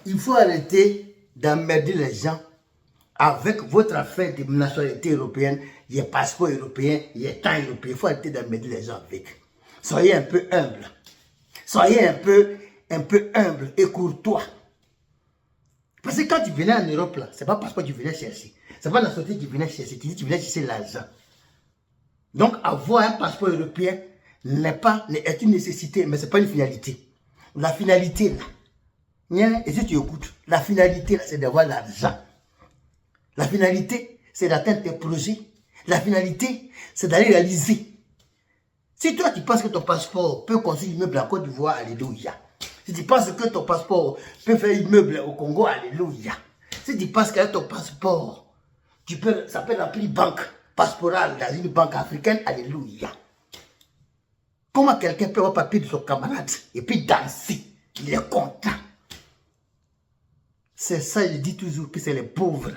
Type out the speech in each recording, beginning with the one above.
Il faut arrêter d'emmerder les gens avec votre affaire de nationalité européenne, il y a passeport européen, il y a temps européen. Il faut arrêter d'emmerder les gens avec. Soyez un peu humble. Soyez un peu humble et courtois. Parce que quand tu venais en Europe, là, c'est pas passeport que tu venais chercher. C'est pas la société qui venait chercher. Tu venais chercher l'argent. Donc, avoir un passeport européen est une nécessité, mais ce n'est pas une finalité. La finalité, là, et si tu écoutes, la finalité, c'est d'avoir l'argent. La finalité, c'est d'atteindre tes projets. La finalité, c'est d'aller réaliser. Si toi, tu penses que ton passeport peut construire un immeuble en Côte d'Ivoire, alléluia. Si tu penses que ton passeport peut faire immeuble au Congo, alléluia. Si tu penses qu'avec ton passeport, ça peut remplir banque pastorale dans une banque africaine, alléluia. Comment quelqu'un peut avoir papier de son camarade et puis danser? Il est content. C'est ça, je dis toujours que c'est les pauvres.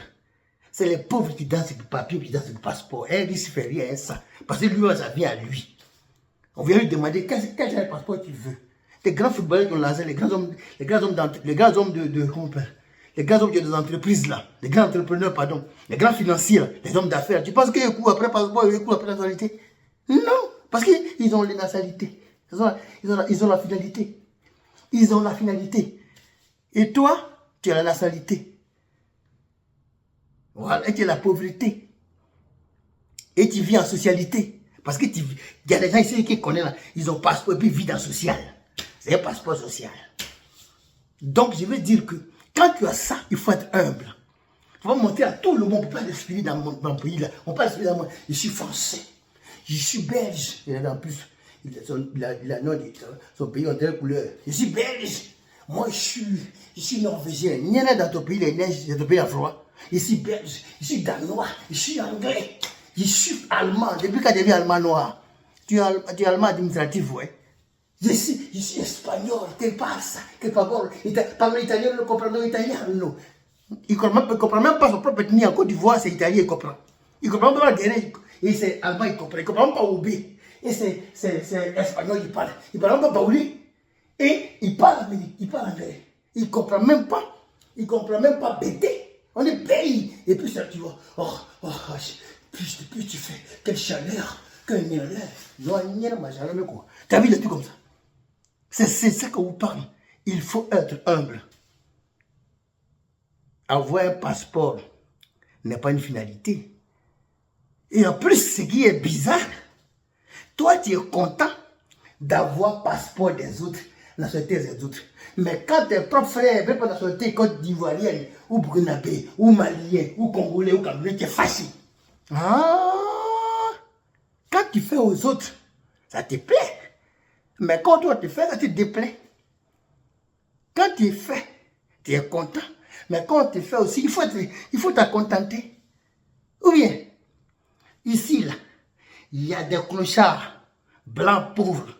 C'est les pauvres qui dansent le papier, qui dansent le passeport. Et lui, il ne fait rien à ça. Parce que lui, ça vient à lui. On vient lui demander quel genre de passeport tu veux. Les grands footballeurs qui ont lancé, les grands hommes des entreprises là, les grands entrepreneurs, pardon, les grands financiers, là, les hommes d'affaires. Tu penses qu'ils courent après passeport, ils courent après nationalité? Non, parce qu'ils ont les nationalités. Ils ont la finalité. Ils ont la finalité. Et toi, tu as la nationalité. Voilà, et tu as la pauvreté. Et tu vis en socialité. Parce qu'il y a des gens ici qui connaissent, là, ils ont passeport et puis vivent en social. C'est un passeport social. Donc, je veux dire que quand tu as ça, il faut être humble. Il faut montrer à tout le monde. On ne peut pas l'expliquer dans mon pays. Là. On peut pas l'expliquer dans mon... Je suis français. Je suis belge. Et en plus, il a nom de son pays en telle couleur. Je suis belge. Moi, je suis norvégien. Il y en a dans ton pays, les neiges, dans ton pays en froid. Je suis belge. Je suis danois. Je suis anglais. Je suis allemand. Depuis quand tu es allemand noir, tu es allemand administratif, ouais. Je suis espagnol, che passa, che parlo italien, non comprends italiano. Il ne comprend même pas son propre ethnie en Côte d'Ivoire, c'est italien, il comprend. Il ne comprend même pas le guérin, et c'est allemand, il comprend. Il ne comprend même pas Oubé. Et c'est espagnol, il parle. Il ne parle même pas baoulé. Et il parle anglais. Il ne comprend même pas. Il ne comprend même pas bêté. On est pays. Et puis ça, tu vois, plus tu fais, quelle chaleur, quelle chaleur. Non, il n'y a pas de chaleur, quoi. Tu as vu les trucs comme ça? C'est ça que vous parlez. Il faut être humble. Avoir un passeport n'est pas une finalité. Et en plus, ce qui est bizarre, toi, tu es content d'avoir passeport des autres, la nationalité des autres. Mais quand tes propres frères, même pas la nationalité côte d'Ivoirienne, ou burkinabé, ou malien, ou congolais, ou camerounais, tu es fâché. Ah! Quand tu fais aux autres, ça te plaît. Mais quand toi tu fais, ça te déplaît. Quand tu fais, tu es content. Mais quand tu fais aussi, il faut te contenter. Ou bien, ici, là, il y a des clochards blancs pauvres